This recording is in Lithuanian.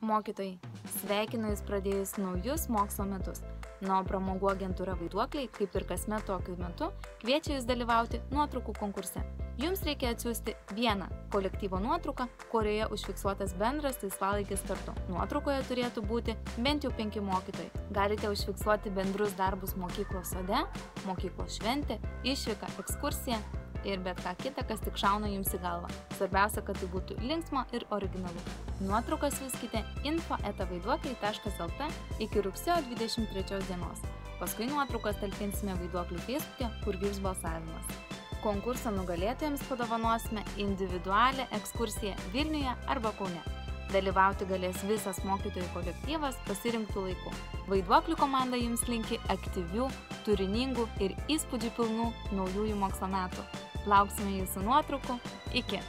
Mokytojai, sveikinu Jūs pradėjus naujus mokslo metus. O pramogų agentūra Vaiduokliai, kaip ir kasmet tokiu metu, kviečia Jūs dalyvauti nuotraukų konkurse. Jums reikia atsiųsti vieną kolektyvo nuotrauką, kurioje užfiksuotas bendras laisvalaikis kartu. Nuotraukoje turėtų būti bent jau 5 mokytojai. Galite užfiksuoti bendrus darbus mokyklos sode, mokyklos šventę, išvyką, ekskursiją ir bet ką kitą, kas tik šauna Jums į galvą. Svarbiausia, kad tai būtų linksma ir originalu. Nuotraukas siųskite info@vaiduokliai.lt iki rugsėjo 23 dienos. Paskui nuotraukas talpinsime Vaiduoklių Feisbuke, kur vyks balsavimas. Konkurso nugalėtojams padovanosime individualią ekskursiją Vilniuje arba Kaune. Dalyvauti galės visas mokytojų kolektyvas pasirinktų laiku. Vaiduoklių komanda Jums linki aktyvių, turiningų ir įspūdžių pilnų naujųjų mokslo metų. Lauksime Jūsų nuotraukų. Iki!